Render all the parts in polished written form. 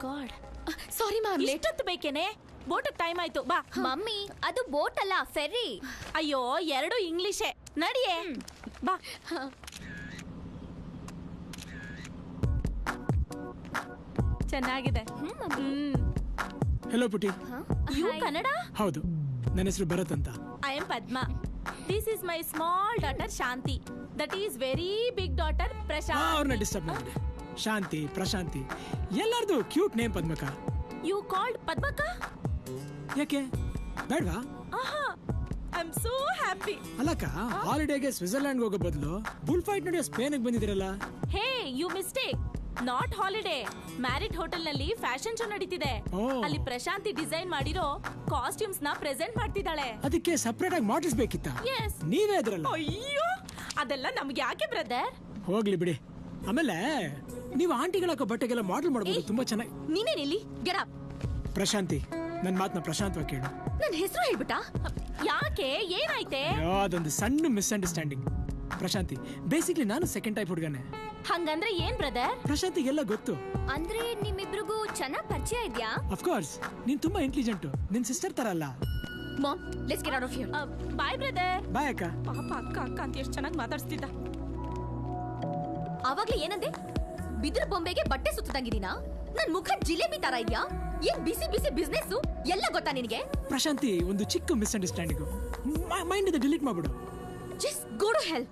God, sorry ma'am, late. ಎಷ್ಟೊತ್ತು ಬೇಕೇನೆ? Boat time ಆಯ್ತು, ಬಾ. ಮಮ್ಮಿ, ಅದು ಬೋಟ್ ಅಲ್ಲ, ಫೆರ್ರಿ. ಅಯ್ಯೋ, ಎರಡು ಇಂಗ್ಲಿಷೇ. ನಡಿಯೇ, ಬಾ. ಚೆನ್ನಾಗಿದೆ. ಹೆಲೋ ಪುಟಿ. ಯು ಕನ್ನಡ? ಹೌದು, ನನ್ನ ಹೆಸರು ಭರತ್ ಅಂತ. I am Padma. This is my small daughter Shanti. That is very big daughter Prashant. ಅವ್ರನ್ನ ಡಿಸ್ಟರ್ಬ್ ಮಾಡಿ. ಶಾಂತಿ, ಪ್ರಶಾಂತಿ, ಎಲ್ಲಾರ್ದು ಕ್ಯೂಟ್ ನೇಮ್ ಪದ್ಮಕ. ಯು ಕಾಲ್ಡ್ ಪದ್ಮಕ? ಯಾಕೆ ಬೇಡ್ವಾ? ಆಹಾ, ಐ ಆಮ್ ಸೋ ಹ್ಯಾಪಿ. ಅಲ್ಲಕ್ಕ, ಹಾಲಿಡೇಗೆ ಸ್ವಿಟ್ಜರ್ಲ್ಯಾಂಡ್ ಹೋಗೋ ಬದಲು ಬುಲ್ ಫೈಟ್ ನಡೆಯೋ ಸ್ಪೇನ್ಗೆ ಬಂದಿದ್ದೀರಲ್ಲ. ಹೇ, you mistake. Not holiday, Marriott hotel ನಲ್ಲಿ ಫ್ಯಾಷನ್ ಶೋ ನಡೀತಿದೆ. ಅಲ್ಲಿ ಪ್ರಶಾಂತಿ ಡಿಸೈನ್ ಮಾಡಿರೋ ಕಾಸ್ಟ್ಯೂಮ್ಸ್ ನ ಪ್ರೆಸೆಂಟ್ ಮಾಡ್ತಿದ್ದಾಳೆ. ಅದಕ್ಕೆ ಸಪರೇಟ್ ಆಗಿ ಮಾಡಲ್ಸ್ ಬೇಕಿತ್ತ? ಎಸ್. ನೀವೇ ಇದ್ರಲ್ಲ. ಅಯ್ಯೋ, ಅದೆಲ್ಲ ನಮ್ಗೆ ಯಾಕೆ ಬ್ರದರ್? ಹೋಗ್ಲಿ ಬಿಡಿ. ಆಮೇಲೆ ನೀವು ಆಂಟಿಗಳ ಬಟ್ಟೆಗೆಲ್ಲ ಮಾಡೆಲ್ ಮಾಡಬಹುದು, ತುಂಬಾ ಚೆನ್ನಾಗಿ. ನೀನೇನಿಲ್ಲಿ? Get up. ಪ್ರಶಾಂತಿ, ನನ್ನ ಮಾತನ್ನ ಪ್ರಶಾಂತವಾಗಿ ಕೇಳು. ನನ್ನ ಹೆಸರು ಹೇಳ್ಬಿಟ್ಟ? ಯಾಕೆ, ಏನಾಯ್ತೆ? ಅದೊಂದು ಸಣ್ಣ ಮಿಸ್ಅಂಡರ್ಸ್ಟ್ಯಾಂಡಿಂಗ್. ಪ್ರಶಾಂತಿ, ಬೇಸಿಕ್ಲಿ ನಾನು ಸೆಕೆಂಡ್ ಟೈಪ್ ಹುಡುಗನೇ. ಹಂಗಂದ್ರೆ ಏನ್ ಬ್ರದರ್? ಪ್ರಶಾಂತಿಗೆಲ್ಲ ಗೊತ್ತು. ಅಂದ್ರೆ ನಿಮ್ಮಿಬ್ರಿಗೂ ಚೆನ್ನಾಗ್ ಪರಿಚಯ ಇದ್ಯಾ? ಆಫ್ ಕೋರ್ಸ್, ನೀನ್ ತುಂಬಾ ಇಂಟೆಲಿಜೆಂಟ್, ನಿನ್ ಸಿಸ್ಟರ್ ತರ ಅಲ್ಲ. Mom, let's get out of here. Bye brother. Bye ಅಕ್ಕ. ಪಾಪ ಅಕ್ಕ ಅಕ್ಕ ಅಂತ ಎಷ್ಟು ಚೆನ್ನಾಗಿ ಮಾತಾಡ್ಸ್ತಿದ್ದ. ಆವಾಗ್ಲೇ ಏನಂದೆ? ಬಿದಿರು ಬೊಂಬೆಗೆ ಬಟ್ಟೆ ಸುತ್ತದಂಗಿದೀನಾ? ನನ್ ಮುಖ ಜಿಲೇಬಿ ತರ ಇದ್ಯಾ? ಏನ್ ಬಿಸಿ ಬಿಸಿ ಬಿಸ್ನೆಸ್ ಎಲ್ಲ ಗೊತ್ತಾ ನಿನಗೆ? ಪ್ರಶಾಂತಿ, ಒಂದು ಚಿಕ್ಕ ಮಿಸ್ಅಂಡರ್ಸ್ಟ್ಯಾಂಡಿಂಗ್, ಮೈಂಡ್ ಇಂದ ಡಿಲೀಟ್ ಮಾಡ್ಬಿಡು. Just go to hell.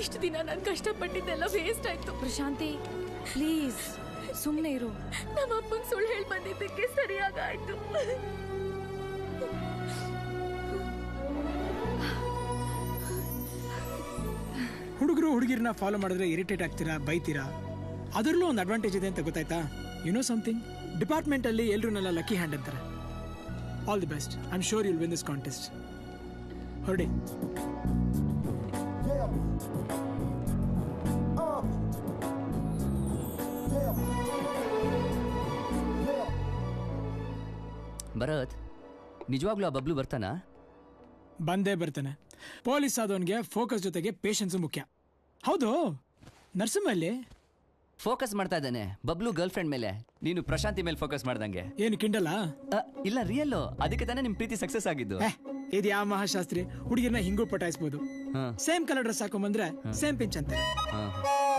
ಇಷ್ಟು ದಿನ ನಾನು ಕಷ್ಟಪಟ್ಟಿದ್ದೆಲ್ಲ ವೇಸ್ಟ್ ಆಯ್ತು. ಪ್ರಶಾಂತಿ, ಪ್ಲೀಸ್ ಸುಮ್ಮನೆ ಇರು. ನಮ್ಮ ಅಪ್ಪಂಗೆ ಸುಳ್ಳು ಹೇಳಿ ಬಂದಿದ್ದಕ್ಕೆ ಸರಿಯಾಗಾಯ್ತು. ಹುಡುಗರು ಹುಡುಗಿರನ್ನ ಫಾಲೋ ಮಾಡಿದ್ರೆ ಇರಿಟೇಟ್ ಆಗ್ತೀರಾ, ಬೈತೀರಾ. ಅದರಲ್ಲೂ ಒಂದು ಅಡ್ವಾಂಟೇಜ್ ಇದೆ ಅಂತ ಗೊತ್ತಾಯ್ತಾ? ಯು ನೋ ಸಮಥಿಂಗ್, ಡಿಪಾರ್ಟ್ಮೆಂಟ್ ಅಲ್ಲಿ ಎಲ್ಲರನ್ನೆಲ್ಲ ಲಕ್ಕಿ ಹ್ಯಾಂಡ್ ಅಂತಾರೆ. All the best. I am sure you will win this contest. ಹೊರಡಿ. ಭರತ್, ನಿಜವಾಗ್ಲೂ ಆ ಬಬ್ಲು ಬರ್ತಾನಾ? ಬಂದೇ ಬರ್ತಾನೆ. ಪೊಲೀಸ್ ಆದವನಿಗೆ ಫೋಕಸ್ ಜೊತೆಗೆ ಪೇಷನ್ಸ್ ಮುಖ್ಯ. ಹೌದು, ನರಸಿಂಹಲ್ಲಿ ಫೋಕಸ್ ಮಾಡ್ತಾ ಇದ್ದಾನೆ ಬಬ್ಲು ಗರ್ಲ್ ಫ್ರೆಂಡ್ ಮೇಲೆ. ನೀನು ಪ್ರಶಾಂತಿ ಮೇಲೆ ಫೋಕಸ್ ಮಾಡ್ದಂಗೆ. ಏನು ಕಿಂಡಲ್ಲ? ಇಲ್ಲ, ರಿಯಲ್. ಅದಕ್ಕೆ ತಾನೇ ನಿಮ್ ಪ್ರೀತಿ ಸಕ್ಸಸ್ ಆಗಿದ್ದು. ಇದು ಯಾವ ಮಹಾಶಾಸ್ತ್ರಿ? ಹುಡುಗಿರ್ನ ಹಿಂಗೂ ಪಟಾಯಿಸಬಹುದು. ಸೇಮ್ ಕಲರ್ ಡ್ರೆಸ್ ಹಾಕೊಂಬಂದ್ರೆ ಸೇಮ್ ಪಿಂಚ್ ಅಂತ.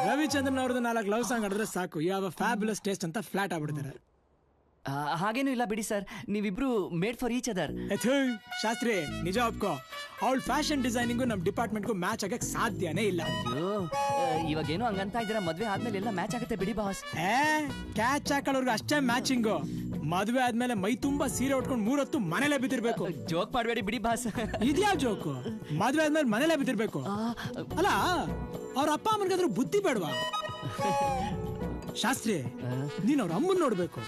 ರವಿಚಂದ್ರನ್ ಅವ್ರದ್ದು 4 ಲವ್ ಸಾಂಗ್ ಆಡಿದ್ರೆ ಸಾಕು, ಯಾವ ಫ್ಯಾಬ್ಯುಲಸ್ ಟೇಸ್ಟ್ ಅಂತ ಫ್ಲಾಟ್ ಆಗ್ಬಿಡ್ತಾರೆ. ಹಾಗೇನು ಇಲ್ಲ ಬಿಡಿ ಸರ್, ನೀವಿಬ್ರು made for each other. Shastri, ನಿಜ ಒಪ್ಕೋ, ಅವಳ ಫ್ಯಾಷನ್ ಡಿಸೈನಿಂಗು ನಮ್ ಡಿಪಾರ್ಟ್ಮೆಂಟ್ಗೂ ಮ್ಯಾಚ್ ಆಗಕ್ ಸಾಧ್ಯನೇ ಇಲ್ಲ. ಇವಾಗೇನೋ ಹಂಗಂತ ಇದ್ದೀರಾ, ಮದ್ವೆ ಆದ್ಮೇಲೆ ಎಲ್ಲ ಮ್ಯಾಚ್ ಆಗುತ್ತೆ ಬಿಡಿ ಬಾಸ್. ಕ್ಯಾಚ್ ಹಾಕೊಳ್ಳೋರ್ಗು ಅಷ್ಟೇ ಮ್ಯಾಚಿಂಗು. ಮದ್ವೆ ಆದ್ಮೇಲೆ ಮೈ ತುಂಬಾ ಸೀರೆ ಉಟ್ಕೊಂಡು 3 ಹೊತ್ತು ಮನೇಲೆ ಬಿದ್ದಿರ್ಬೇಕು. ಜೋಕ್ ಮಾಡಬೇಡಿ ಬಿಡಿ ಬಾಸ್. ಇದ್ಯಾ ಜೋಕು? ಮದ್ವೆ ಆದ್ಮೇಲೆ ಮನೇಲೆ ಬಿದ್ದಿರ್ಬೇಕು. ಅಲ್ಲ, ಅವ್ರ ಅಪ್ಪ ಅಮ್ಮನಿಗಾದ್ರೂ ಬುದ್ಧಿ ಬೇಡವಾ? ಶಾಸ್ತ್ರಿ, ನೀನ್ ಅವ್ರ ಅಮ್ಮನ್ ನೋಡ್ಬೇಕು.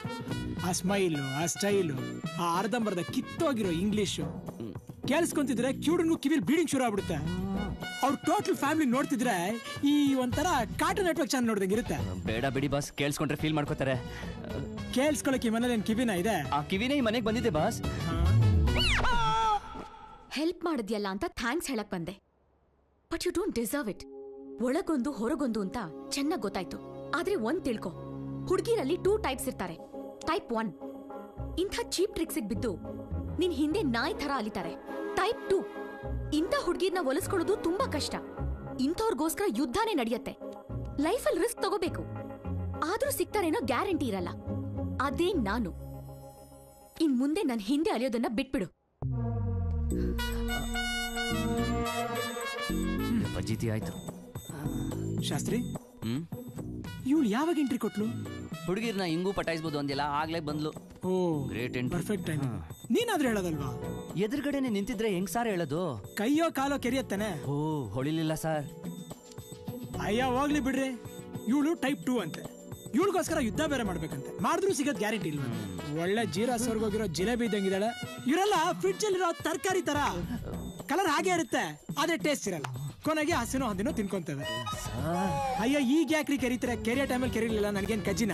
ಆ ಸ್ಮೈಲು, ಆ ಸ್ಟೈಲು, ಆ ಅರ್ಧಂಬರ್ಧ ಕಿತ್ತೋಗಿರೋ ಇಂಗ್ಲಿಷು ಕೇಳಿಸ್ಕೊಂತಿದ್ರೆ ಕ್ಯೂಡನ್ಗೂ ಕಿವಿಲ್ ಬೀಡಿಂಗ್ ಶುರು ಆಗ್ಬಿಡುತ್ತೆ. ಅವ್ರ ಟೋಟಲ್ ಫ್ಯಾಮಿಲಿ ನೋಡ್ತಿದ್ರೆ ಈ ಒಂಥರ ಕಾರ್ಟೂನ್ ನೆಟ್ವರ್ಕ್ ಚಾನಲ್ ನೋಡ್ದಂಗೆ ಇರುತ್ತೆ. ಬೇಡ ಬಿಡಿ ಬಾಸ್, ಕೇಳಿಸ್ಕೊಂಡ್ರೆ ಫೀಲ್ ಮಾಡ್ಕೋತಾರೆ. ಕೇಳಿಸ್ಕೊಳಕ್ಕೆ ಮನೇಲಿ ಏನ್ ಕಿವಿನ ಇದೆ? ಆ ಕಿವಿನೇ ಈ ಮನೆಗೆ ಬಂದಿದೆ ಬಾಸ್. ಹೆಲ್ಪ್ ಮಾಡಿದ್ಯಲ್ಲ ಅಂತ ಥ್ಯಾಂಕ್ಸ್ ಹೇಳಕ್ ಬಂದೆ, but you don't deserve it. ಒಳಗೊಂದು ಹೊರಗೊಂದು ಅಂತ ಚೆನ್ನಾಗ್ ಗೊತ್ತಾಯ್ತು. ಆದ್ರೆ ಒಂದ್ ತಿಳ್ಕೊ, ಹುಡುಗಿರಲ್ಲಿ 2 ಟೈಪ್ಸ್ ಇರ್ತಾರೆ. ಟೈಪ್ 1 ಇಂಥ ಚೀಪ್ ಟ್ರಿಕ್ಸಿಗೆ ಬಿದ್ದು ನಿನ್ ಹಿಂದೆ ನಾಯಿ ತರ ಅಲಿತಾರೆ. ಟೈಪ್ 2 ಇಂಥ ಹುಡುಗಿರ್ನ ಒಲಿಸ್ಕೊಳ್ಳೋದು ತುಂಬಾ ಕಷ್ಟ. ಇಂಥವ್ರಿಗೋಸ್ಕರ ಯುದ್ಧನೇ ನಡೆಯುತ್ತೆ. ಲೈಫಲ್ಲಿ ರಿಸ್ಕ್ ತಗೋಬೇಕು, ಆದ್ರೂ ಸಿಗ್ತಾರೇನೋ ಗ್ಯಾರಂಟಿ ಇರಲ್ಲ. ಅದೇ ನಾನು. ಇನ್ ಮುಂದೆ ನನ್ ಹಿಂದೆ ಅಲಿಯೋದನ್ನ ಬಿಟ್ಬಿಡು. ಪಜಿತಿ ಆಯ್ತು. ಶಾಸ್ತ್ರಿ, ಇವಳು ಯಾವಾಗ ಎಂಟ್ರಿ ಕೊಟ್ಲು? ಹುಡುಗಿರ್ನ ಹಿಂಗೂ ಪಟಾಯಿಸ್ಬೋದು ಅಂದಿಲ್ಲ, ಆಗ್ಲೇ ಬಂದ್ಲು. ಓ, ಗ್ರೇಟ್ ಎಂಟ್ರಿ. Perfect time. ನೀನಾದ್ರೂ ಹೇಳೋದಲ್ವಾ? ಎದುರುಗಡೆನೆ ನಿಂತಿದ್ರೆ ಹೆಂಗ್ ಸಾರ್ ಹೇಳೋದು? ಕೈಯೋ ಕಾಲೋ ಕೆರಿಯತ್ತಾನೆ. ಓ, ಹೊಳಿಲಿಲ್ಲ ಸರ್. ಅಯ್ಯ, ಹೋಗ್ಲಿ ಬಿಡ್ರಿ. ಇವಳು ಟೈಪ್ 2 ಅಂತೆ. ಇವಳಿಗೋಸ್ಕರ ಯುದ್ಧ ಬೇರೆ ಮಾಡ್ಬೇಕಂತೆ. ಮಾಡಿದ್ರು ಸಿಗೋದ್ ಗ್ಯಾರಂಟಿ ಇಲ್ಲ. ಒಳ್ಳೆ ಜೀರಾ ಸ್ವರ್ಗೋಗಿರೋ ಜಿಲೇಬಿ ಇದ್ದಂಗಿದ್ದಾಳೆ. ಇವರೆಲ್ಲ ಫ್ರಿಡ್ಜ್ ಅಲ್ಲಿರೋ ತರಕಾರಿ ತರ, ಕಲರ್ ಹಾಗೆ ಇರುತ್ತೆ, ಆದ್ರೆ ಟೇಸ್ಟ್ ಇರಲ್ಲ. ಕೊನೆಗೆ ಹಸಿನೋ ಹಂದಿನೋ ತಿನ್ಕೊಂತವೆ. ಅಯ್ಯ, ಈಗ ಯಾಕ್ರಿ ಕೆರಿತಾರೆ? ಕೆರಿಯೋ ಟೈಮಲ್ಲಿ ಕೆರಿಲಿಲ್ಲ, ನನಗೇನ್ ಕಜ್ಜಿನ?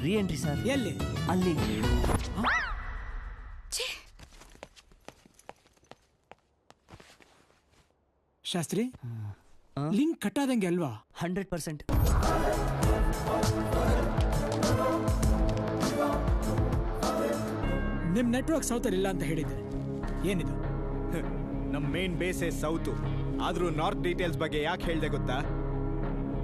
ರೀ ಎಂಟ್ರಿ ಸರ್. ಎಲ್ಲಿ? ಅಲ್ಲಿ. ಶಾಸ್ತ್ರಿ, ಲಿಂಕ್ ಕಟ್ಟಾದಂಗೆ ಅಲ್ವಾ? 100%. ನಿಮ್ ನೆಟ್ವರ್ಕ್ ಸೌತಲ್ಲಿ ಇಲ್ಲ ಅಂತ ಹೇಳಿದ್ದೆ, ಏನಿದು? ನಮ್ ಮೇನ್ ಬೇಸೇ ಸೌತು, ಆದ್ರೂ ನಾರ್ತ್ ಡೀಟೇಲ್ಸ್ ಬಗ್ಗೆ ಯಾಕೆ ಹೇಳ್ದೆ ಗೊತ್ತಾ?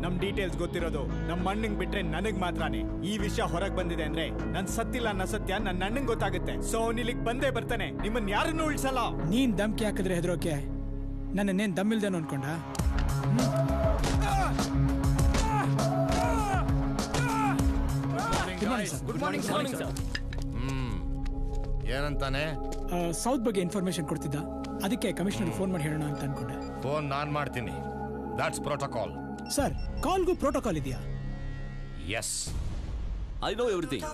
ನಮ್ ಡೀಟೇಲ್ಸ್ ಗೊತ್ತಿರೋದು ನಮ್ಮ ಅಣ್ಣಂಗ್ ಬಿಟ್ರೆ ನನಗ್ ಮಾತ್ರನೇ. ಈ ವಿಷಯ ಹೊರಗೆ ಬಂದಿದೆ ಅಂದ್ರೆ ನನ್ ಸತ್ತಿಲ್ಲ ಅನ್ನೋ ಸತ್ಯ ನನ್ನ ಅಣ್ಣಂಗ್ ಗೊತ್ತಾಗುತ್ತೆ. ಸೊ ಅವನಿಲ್ಲಿಗ್ ಬಂದೇ ಬರ್ತಾನೆ, ನಿಮ್ಮನ್ ಯಾರನ್ನೂ ಉಳಿಸಲ್ಲ. ನೀನ್ ಧಮ್ಕಿ ಹಾಕಿದ್ರೆ ಹೆದರೋಕೆ ನನ್ನೇನ್ ದಮ್ಮಿಲ್ದೇನೋ ಅನ್ಕೊಂಡ? Good morning sir. ಏನಂತಾನೆ? ಸೌತ್ ಬಗ್ಗೆ ಇನ್ಫಾರ್ಮೇಶನ್ ಕೊಡ್ತಿದ್ದ, ಅದಕ್ಕೆ ಕಮಿಷನರ್ ಫೋನ್ ಮಾಡಿ ಹೇಳೋಣ ಅಂತ ಅನ್ಕೊಂಡೆ. ಫೋನ್ ನಾನ್ ಮಾಡ್ತೀನಿ. That's protocol. ಸರ್, ಕಾಲ್ಗೂ ಪ್ರೋಟೋಕಾಲ್ ಇದೆಯಾ? Yes, I know everything.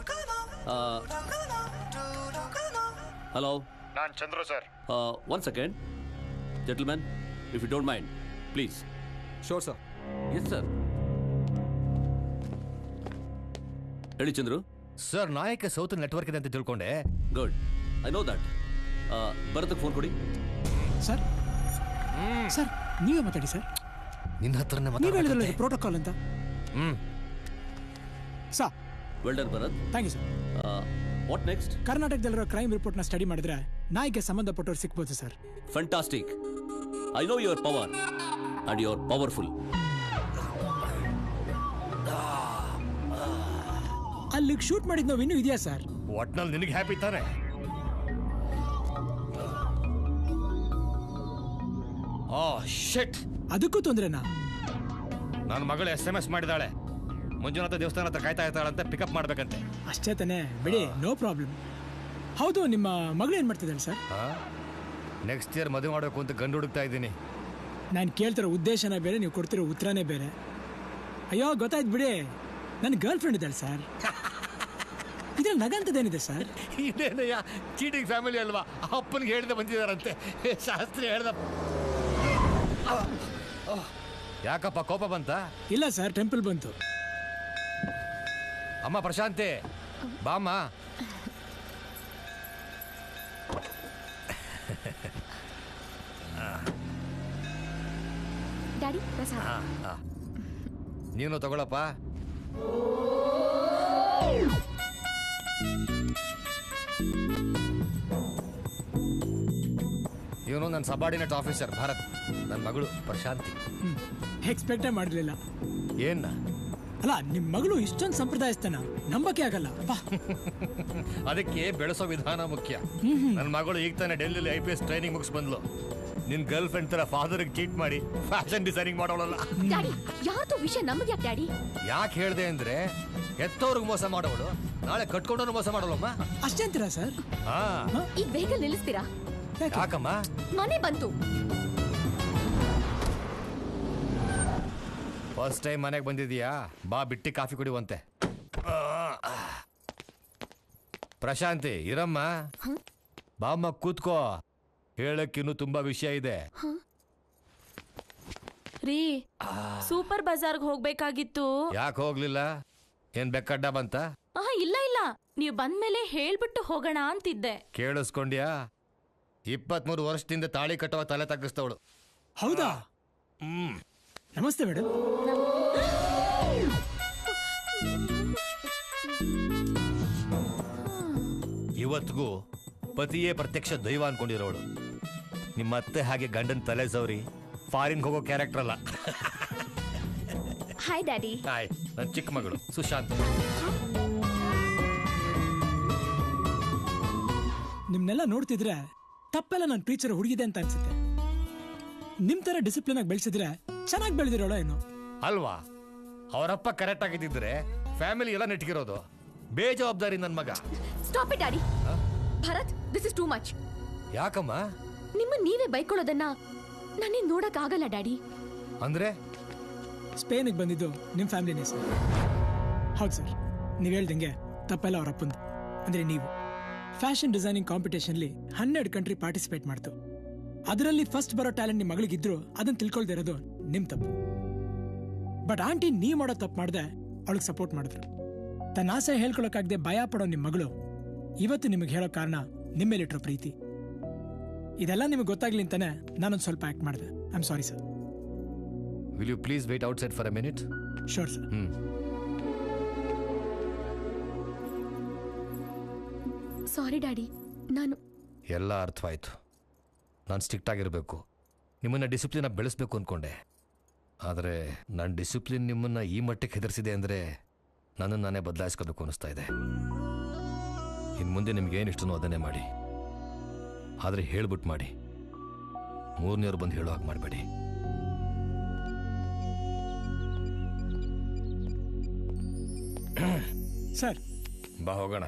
Hello, ನಾನ್ Chandru sir. One second gentleman, if you don't mind please. Sure sir. Yes sir. ಹೇಳಿ ಚಂದ್ರು. ಸರ್, ನಾಯಕ ಸೌತ್ ನೆಟ್ವರ್ಕ್ ಇದೆ ಅಂತ ತಿಳ್ಕೊಂಡೆ. Good, I know that. ಭರತಕ್ಕೆ ಫೋನ್ ಕೊಡಿ. ಸರ್ ಸರ್ ನೀವೇ ಮಾತಾಡಿ ಸರ್. ನಿನ್ನ ಹತ್ರನೇ ನೀವು ಹೇಳಿದ್ರಲ್ಲ ಪ್ರೋಟೋಕಾಲ್ ಅಂತ. Sir, well done Bharat. Thank you sir. What next? ಕರ್ನಾಟಕದಲ್ಲಿರೋ ಕ್ರೈಮ್ ರಿಪೋರ್ಟ್ನ ಸ್ಟಡಿ ಮಾಡಿದ್ರೆ ನಾಯಿಗೆ ಸಂಬಂಧಪಟ್ಟವ್ರು ಸಿಕ್ಬೋದು ಸರ್. Fantastic. I know your power and you are powerful. ಅಲ್ಲಿಗೆ ಶೂಟ್ ಮಾಡಿದ್ ನಾವು ಇನ್ನೂ ಇದೆಯಾ ಸರ್? ಒಟ್ನಲ್ಲಿ ನಿನಗೆ ಹ್ಯಾಪಿ ತಾನೆ? ಶಿಟ್, ಅದಕ್ಕೂ ತೊಂದ್ರೆನಾ? ನನ್ನ ಮಗಳು SMS ಮಾಡಿದಾಳೆ, ಮಂಜುನಾಥ ದೇವಸ್ಥಾನ ಹತ್ರ ಕಾಯ್ತಾ ಇರ್ತಾಳಂತೆ, ಪಿಕಪ್ ಮಾಡ್ಬೇಕಂತೆ. ಅಷ್ಟೇ ತಾನೆ, ಬಿಡಿ, ನೋ ಪ್ರಾಬ್ಲಮ್. ಹೌದು, ನಿಮ್ಮ ಮಗಳು ಏನ್ ಮಾಡ್ತಿದ್ದಾಳೆ ಸರ್? ನೆಕ್ಸ್ಟ್ ಇಯರ್ ಮದುವೆ ಮಾಡಬೇಕು ಅಂತ ಗಂಡು ಹುಡುಕ್ತಾ ಇದ್ದೀನಿ. ನಾನು ಕೇಳ್ತಿರೋ ಉದ್ದೇಶನೇ ಬೇರೆ, ನೀವು ಕೊಡ್ತಿರೋ ಉತ್ತರನೇ ಬೇರೆ. ಅಯ್ಯೋ, ಗೊತ್ತಾಯ್ತು ಬಿಡಿ, ನನ್ನ ಗರ್ಲ್ ಫ್ರೆಂಡ್ ಇದ್ದಾಳೆ ಸರ್. ಇದ್ರಲ್ಲಿ ನಗಂತದೇನಿದೆ ಸರ್? ಇದೇನಯ್ಯ, ಚೀಟಿಂಗ್ ಫ್ಯಾಮಿಲಿ ಅಲ್ವಾ? ಅಪ್ಪನಿಗೆ ಹೇಳ್ದೆ ಬಂದಿದಾರಂತೆ, ಶಾಸ್ತ್ರಿ ಹೇಳ್ದ. ಯಾಕಪ್ಪ, ಕೋಪ ಬಂತ? ಇಲ್ಲ ಸರ್, ಟೆಂಪಲ್ ಬಂತು. ಅಮ್ಮ ಪ್ರಶಾಂತಿ, ಬಾಮ್ಮ. ಡ್ಯಾಡಿ ಪ್ರಸಾದ. ನೀನು ತಗೊಳಪ್ಪ. ಇವನು ನನ್ನ ಸಬಾರ್ಡಿನೇಟ್ ಆಫೀಸರ್ ಭಾರತ್, ನನ್ನ ಮಗಳು ಪ್ರಶಾಂತಿ. ಎಕ್ಸ್ಪೆಕ್ಟೇ ಮಾಡಲಿಲ್ಲ. ಏನ? ಅಲ್ಲ, ನಿಮ್ಮ ಮಗಳು ಇಷ್ಟೊಂದು ಸಂಪ್ರದಾಯಸ್ಥನ, ನಂಬಕ್ಕೆ ಆಗಲ್ಲ. ಅದಕ್ಕೆ ಬೆಳೆಸೋ ವಿಧಾನ ಮುಖ್ಯ. ನನ್ನ ಮಗಳು ಈಗ ತಾನೇ ಡೆಲ್ಲಿಲಿ IPS ಟ್ರೈನಿಂಗ್ ಮುಗಿಸ್ ಬಂದ್ಲು. ನಿನ್ ಗರ್ಲ್ ಫ್ರೆಂಡ್ ತರ ಫಾದರ್ಗೆ ಚೀಟ್ ಮಾಡಿ ಫ್ಯಾಷನ್ ಡಿಸೈನಿಂಗ್ ಮಾಡೋಳಲ್ಲ. ಡ್ಯಾಡಿ, ಯಾರ್ದು ವಿಷಯ ನಮಗೆ ಯಾಕೆ ಡ್ಯಾಡಿ? ಯಾಕೆ ಹೇಳ್ದೆ ಅಂದ್ರೆ, ಎತ್ತವ್ರಿಗೆ ಮೋಸ ಮಾಡೋಳು ನಾಳೆ ಕಟ್ಕೊಂಡವ್ರು ಮೋಸ ಮಾಡೋಳಮ್ಮ. ಅಷ್ಟೇ ಅಂತೀರಾ ಸರ್? ಈಗ ವೆಹಿಕಲ್ ನಿಲ್ಲಿಸ್ತೀರಾ? ಯಾಕಮ್ಮ? ಮನೆ ಬಂತು. ಫಸ್ಟ್ ಟೈಮ್ ಮನೆಗೆ ಬಂದಿದೀಯಾ? ಬಾ, ಬಿಟ್ಟಿ ಕಾಫಿ ಕುಡಿಯುವಂತೆ. ಪ್ರಶಾಂತಿ, ಇರಮ್ಮ. ಬಾಮ್ಮ, ಕೂತ್ಕೋ. ಹೇಳಕ್ಕಿನ್ನು ತುಂಬಾ ವಿಷಯ ಇದೆ. ರೀ, ಸೂಪರ್ ಬಜಾರ್ಗೆ ಹೋಗ್ಬೇಕಾಗಿತ್ತು. ಯಾಕೆ ಹೋಗ್ಲಿಲ್ಲ? ಏನ್ ಬೆಕ್ಕಡ್ಡ ಬಂತ? ಇಲ್ಲ ಇಲ್ಲ, ನೀವು ಬಂದ್ಮೇಲೆ ಹೇಳ್ಬಿಟ್ಟು ಹೋಗೋಣ ಅಂತಿದ್ದೆ. ಕೇಳಿಸ್ಕೊಂಡ್ಯಾ? 23 ವರ್ಷದಿಂದ ತಾಳಿ ಕಟ್ಟುವ ತಲೆ ತಗ್ಗಿಸ್ತವಳು. ಹೌದಾ? ನಮಸ್ತೆ ಮೇಡಮ್. ಇವತ್ತಿಗೂ ಪತಿಯೇ ಪ್ರತ್ಯಕ್ಷ ದೈವ ಅನ್ಕೊಂಡಿರೋಳು. ನಿಮ್ಮ ಅತ್ತೆ ಹಾಗೆ ಗಂಡನ್ ತಲೆ ಸೌರಿ ಫಾರಿನ್ ಹೋಗೋ ಕ್ಯಾರೆಕ್ಟರ್ ಅಲ್ಲ. Hi daddy. ಹಾಯ್, ನನ್ನ ಚಿಕ್ಕ ಮಗಳು ಸುಶಾಂತ್. ನಿಮ್ನೆಲ್ಲ ನೋಡ್ತಿದ್ರೆ ತಪ್ಪೆಲ್ಲ ನನ್ನ ಟೀಚರ್ ಹುಡುಗಿದೆ ಅಂತ ಅನ್ಸುತ್ತೆ. ನಿಮ್ ತರ ಡಿಸಿಪ್ಲಿನ್ ಆಗಿ ಬೆಳೆಸಿದ್ರೆ ಚೆನ್ನಾಗಿ ಬೆಳೆದಿರೋಳ ಏನು? ಅಲ್ವಾ? ಅವರಪ್ಪ ಕರೆಕ್ಟ್ ಆಗಿದ್ದಿದ್ರೆ ಫ್ಯಾಮಿಲಿ ಎಲ್ಲ ನೆಟ್ಗಿರೋದು. ಬೇಜವಾಬ್ದಾರಿ ನನ್ನ ಮಗ. Stop it daddy. Bharat, this is too much. ಯಾಕಮ್ಮ? ನಿಮ್ಮ ನೀವೇ ಬೈಕೊಳ್ಳೋದನ್ನ ನಾನೇ ನೋಡಕ್ ಆಗಲ್ಲ ಡ್ಯಾಡಿ. ಅಂದ್ರೆ ಸ್ಪೇನ್ಗೆ ಬಂದಿದ್ದು ನಿಮ್ ಫ್ಯಾಮಿಲಿನೇ ಸರ್? ಹೌದು ಸರ್, ನೀವ್ ಹೇಳ್ದಂಗೆ ತಪ್ಪೆಲ್ಲ ಅವ್ರ ಅಪ್ಪಂದು. ಅಂದ್ರೆ ನೀವು ಫ್ಯಾಷನ್ ಡಿಸೈನಿಂಗ್ ಕಾಂಪಿಟೇಷನ್ಲಿ 12 ಕಂಟ್ರಿ ಪಾರ್ಟಿಸಿಪೇಟ್ ಮಾಡ್ತು. ಅದರಲ್ಲಿ ಫಸ್ಟ್ ಬರೋ ಟ್ಯಾಲೆಂಟ್ ನಿಮ್ಮ ಮಗಳಿಗಿದ್ರು ಅದನ್ನ ತಿಳ್ಕೊಳ್ದೇ ಇರೋದು ನಿಮ್ ತಪ್ಪು. ಬಟ್ ಆಂಟಿ ನೀವ್ ಮಾಡೋ ತಪ್ಪು ಮಾಡ್ದೆ ಅವಳಿಗೆ ಸಪೋರ್ಟ್ ಮಾಡಿದ್ರು. ತನ್ನ ಆಸೆ ಹೇಳ್ಕೊಳಕ್ಕಾಗದೆ ಭಯ ಪಡೋ ನಿಮ್ ಮಗಳು ಇವತ್ತು ನಿಮಗೆ ಹೇಳೋ ಕಾರಣ ನಿಮ್ಮೇಲಿಟ್ರೋ ಪ್ರೀತಿ. ಇದೆಲ್ಲ ನಿಮಗೆ ಗೊತ್ತಾಗ್ಲಿ ಅಂತಾನೆ ನಾನೊಂದು ಸ್ವಲ್ಪ ಆಕ್ಟ್ ಮಾಡಿದೆ. I am sorry sir. Will you please wait outside for a minute? Sure sir. Sorry daddy, ನಾನು ಎಲ್ಲ ಅರ್ಥವಾಯ್ತು. ನಾನು ಸ್ಟ್ರಿಕ್ಟ್ ಆಗಿರಬೇಕು, ನಿಮ್ಮನ್ನು ಡಿಸಿಪ್ಲಿನ ಬೆಳೆಸ್ಬೇಕು ಅಂದ್ಕೊಂಡೆ. ಆದರೆ ನನ್ನ ಡಿಸಿಪ್ಲಿನ್ ನಿಮ್ಮನ್ನು ಈ ಮಟ್ಟಕ್ಕೆ ಹೆದರಿಸಿದೆ ಅಂದರೆ ನನ್ನನ್ನು ನಾನೇ ಬದಲಾಯಿಸ್ಕೋಬೇಕು ಅನ್ನಿಸ್ತಾ ಇದೆ. ಇನ್ನು ಮುಂದೆ ನಿಮ್ಗೇನು ಇಷ್ಟನೋ ಅದನ್ನೇ ಮಾಡಿ. ಆದರೆ ಹೇಳ್ಬಿಟ್ಟು ಮಾಡಿ, ಮೂರನೇವ್ರು ಬಂದು ಹೇಳೋ ಹಾಗೆ ಮಾಡಬೇಡಿ. ಸರ್ ಬಾ ಹೋಗೋಣ.